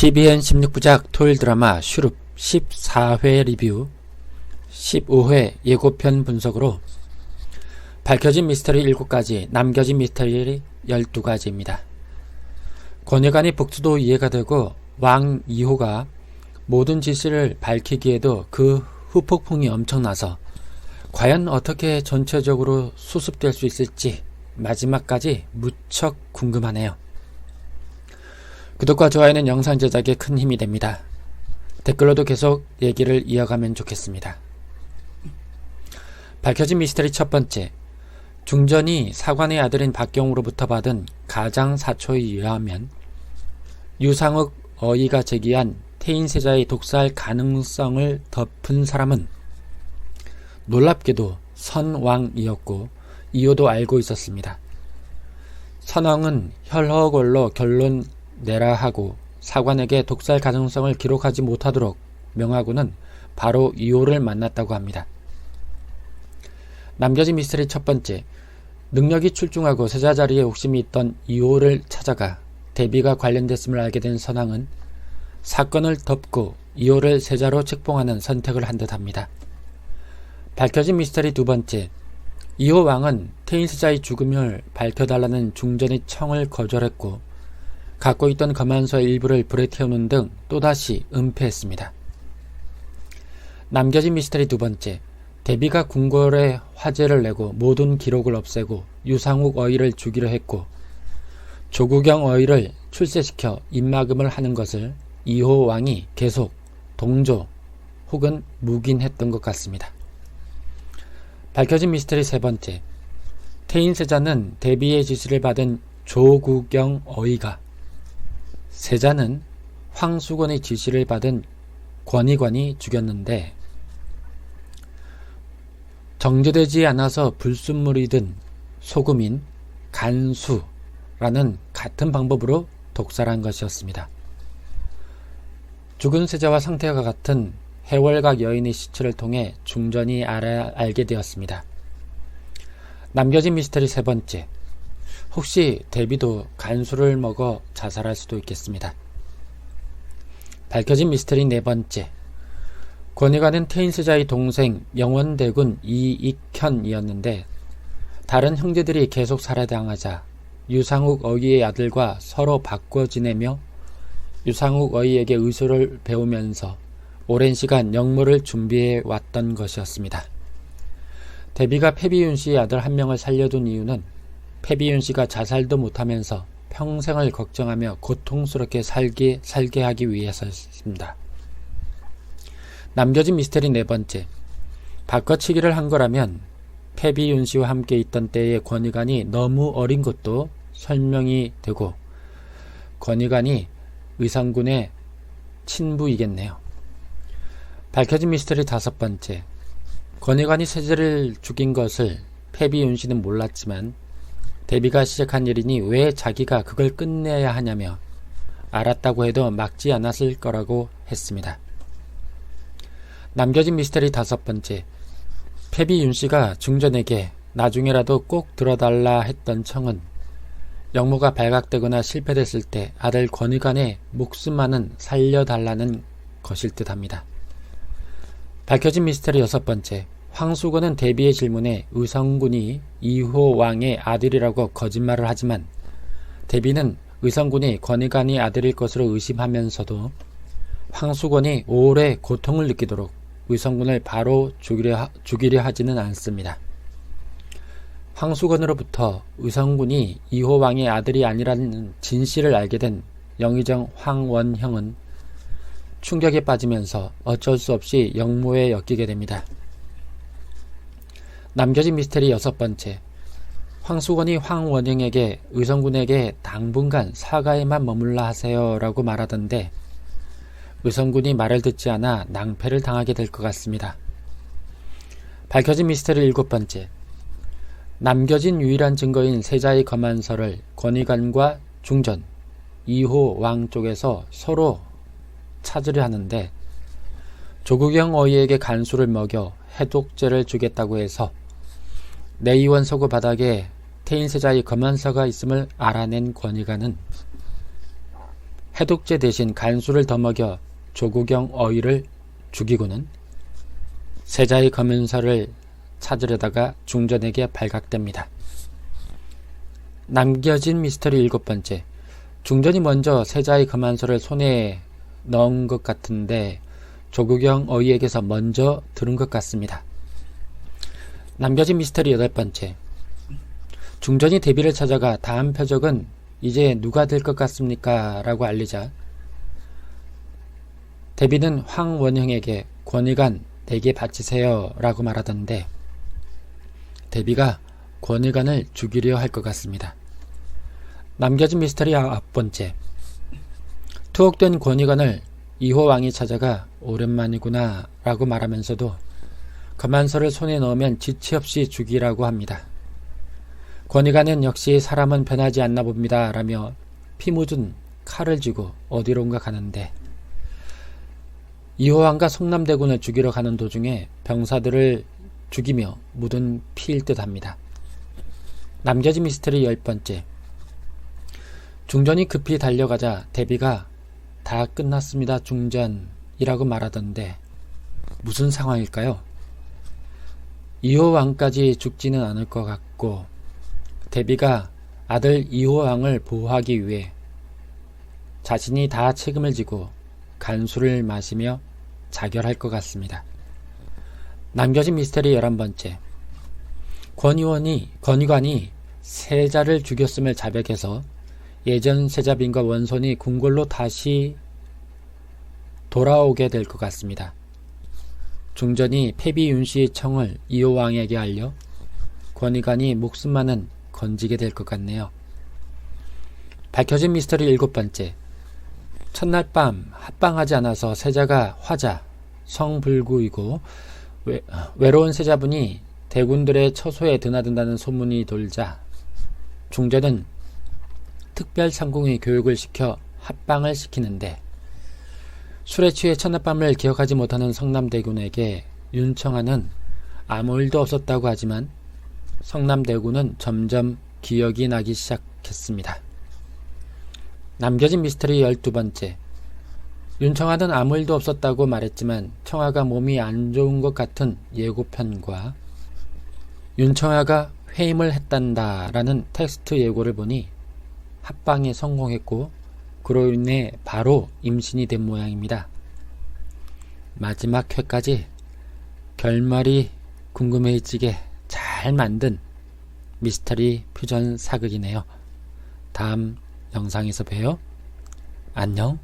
TVN 16부작 토요일 드라마 슈룹 14회 리뷰 15회 예고편 분석으로 밝혀진 미스터리 7가지, 남겨진 미스터리 12가지입니다. 권혜관이 복수도 이해가 되고 왕 2호가 모든 지시를 밝히기에도 그 후폭풍이 엄청나서 과연 어떻게 전체적으로 수습될 수 있을지 마지막까지 무척 궁금하네요. 구독과 좋아요는 영상 제작에 큰 힘이 됩니다. 댓글로도 계속 얘기를 이어가면 좋겠습니다. 밝혀진 미스터리 첫 번째, 중전이 사관의 아들인 박경우로부터 받은 가장사초에 의하면 유상욱 어이가 제기한 태인세자의 독살 가능성을 덮은 사람은 놀랍게도 선왕이었고 이호도 알고 있었습니다. 선왕은 혈허걸로 결론 내라 하고 사관에게 독살 가능성을 기록하지 못하도록 명하고는 바로 이호를 만났다고 합니다. 남겨진 미스터리 첫 번째, 능력이 출중하고 세자 자리에 욕심이 있던 이호를 찾아가 대비가 관련됐음을 알게 된 선왕은 사건을 덮고 이호를 세자로 책봉하는 선택을 한 듯합니다. 밝혀진 미스터리 두 번째, 이호 왕은 태인세자의 죽음을 밝혀달라는 중전의 청을 거절했고 갖고 있던 검안서의 일부를 불에 태우는 등 또다시 은폐했습니다. 남겨진 미스터리 두 번째, 대비가 궁궐에 화재를 내고 모든 기록을 없애고 유상욱 어이를 죽이려 했고 조구경 어이를 출세시켜 입막음을 하는 것을 이호 왕이 계속 동조 혹은 묵인했던 것 같습니다. 밝혀진 미스터리 세 번째, 태인세자는 대비의 지시를 받은 조구경 어이가 세자는 황수건의 지시를 받은 권희관이 죽였는데 정제되지 않아서 불순물이 든 소금인 간수라는 같은 방법으로 독살한 것이었습니다. 죽은 세자와 상태가 같은 해월각 여인의 시체를 통해 중전이 알게 되었습니다. 남겨진 미스터리 세 번째, 혹시 대비도 간수를 먹어 자살할 수도 있겠습니다. 밝혀진 미스터리 네 번째, 권희관은 태인세자의 동생 영원대군 이익현이었는데 다른 형제들이 계속 살해당하자 유상욱 어이의 아들과 서로 바꿔 지내며 유상욱 어이에게 의술을 배우면서 오랜 시간 역모를 준비해 왔던 것이었습니다. 대비가 패비윤 씨의 아들 한 명을 살려둔 이유는 패비윤 씨가 자살도 못하면서 평생을 걱정하며 고통스럽게 살게 하기 위해서였습니다. 남겨진 미스터리 네 번째, 바꿔치기를 한 거라면 패비윤 씨와 함께 있던 때의 권희관이 너무 어린 것도 설명이 되고 권희관이 의상군의 친부이겠네요. 밝혀진 미스터리 다섯 번째, 권희관이 세자를 죽인 것을 패비윤 씨는 몰랐지만 대비가 시작한 일이니 왜 자기가 그걸 끝내야 하냐며 알았다고 해도 막지 않았을 거라고 했습니다. 남겨진 미스터리 다섯 번째, 패비윤 씨가 중전에게 나중에라도 꼭 들어달라 했던 청은 역모가 발각되거나 실패됐을 때 아들 권희관의 목숨만은 살려달라는 것일 듯합니다. 밝혀진 미스터리 여섯 번째, 황수건은 대비의 질문에 의성군이 이호 왕의 아들이라고 거짓말을 하지만 대비는 의성군이 권희관의 아들일 것으로 의심하면서도 황수건이 오래 고통을 느끼도록 의성군을 바로 죽이려 하지는 않습니다. 황수건으로부터 의성군이 이호 왕의 아들이 아니라는 진실을 알게 된 영의정 황원형은 충격에 빠지면서 어쩔 수 없이 역모에 엮이게 됩니다. 남겨진 미스터리 여섯 번째, 황수건이 황원형에게 의성군에게 당분간 사가에만 머물라 하세요 라고 말하던데 의성군이 말을 듣지 않아 낭패를 당하게 될 것 같습니다. 밝혀진 미스터리 일곱 번째, 남겨진 유일한 증거인 세자의 검안서를 권희관과 중전, 이호 왕 쪽에서 서로 찾으려 하는데 조구경 어이에게 간수를 먹여 해독제를 주겠다고 해서 내의원 서구 바닥에 태인세자의 검안서가 있음을 알아낸 권희관은 해독제 대신 간수를 더 먹여 조국영 어의를 죽이고는 세자의 검은서를 찾으려다가 중전에게 발각됩니다. 남겨진 미스터리 7번째. 중전이 먼저 세자의 검안서를 손에 넣은 것 같은데 조국영 어의에게서 먼저 들은 것 같습니다. 남겨진 미스터리 8번째. 중전이 대비를 찾아가 다음 표적은 이제 누가 될 것 같습니까? 라고 알리자 대비는 황원형에게 권위관 내게 바치세요 라고 말하던데 대비가 권위관을 죽이려 할 것 같습니다. 남겨진 미스터리 9번째. 투옥된 권위관을 이호왕이 찾아가 오랜만이구나 라고 말하면서도 검안서를 손에 넣으면 지체 없이 죽이라고 합니다. 권위관은 역시 사람은 변하지 않나 봅니다 라며 피 묻은 칼을 쥐고 어디론가 가는데 이호왕과 성남대군을 죽이러 가는 도중에 병사들을 죽이며 묻은 피일 듯 합니다. 남겨진 미스터리 10번째. 중전이 급히 달려가자 대비가 다 끝났습니다 중전이라고 말하던데 무슨 상황일까요? 이호왕까지 죽지는 않을 것 같고 대비가 아들 이호왕을 보호하기 위해 자신이 다 책임을 지고 간수를 마시며 자결할 것 같습니다. 남겨진 미스터리 11번째. 권위관이 세자를 죽였음을 자백해서 예전 세자빈과 원손이 궁궐로 다시 돌아오게 될 것 같습니다. 중전이 패비 윤씨의 청을 이호왕에게 알려 권위관이 목숨만은 건지게 될 것 같네요. 밝혀진 미스터리 7번째. 첫날 밤 합방하지 않아서 세자가 화자, 성불구이고 외로운 세자분이 대군들의 처소에 드나든다는 소문이 돌자 중전은 특별 상궁의 교육을 시켜 합방을 시키는데 술에 취해 첫날 밤을 기억하지 못하는 성남대군에게 윤청아는 아무 일도 없었다고 하지만 성남대군은 점점 기억이 나기 시작했습니다. 남겨진 미스터리 12번째. 윤청아는 아무 일도 없었다고 말했지만 청아가 몸이 안 좋은 것 같은 예고편과 윤청아가 회임을 했단다라는 텍스트 예고를 보니 합방에 성공했고 그로 인해 바로 임신이 된 모양입니다. 마지막 회까지 결말이 궁금해지게 잘 만든 미스터리 퓨전 사극이네요. 다음 영상에서 봬요. 안녕.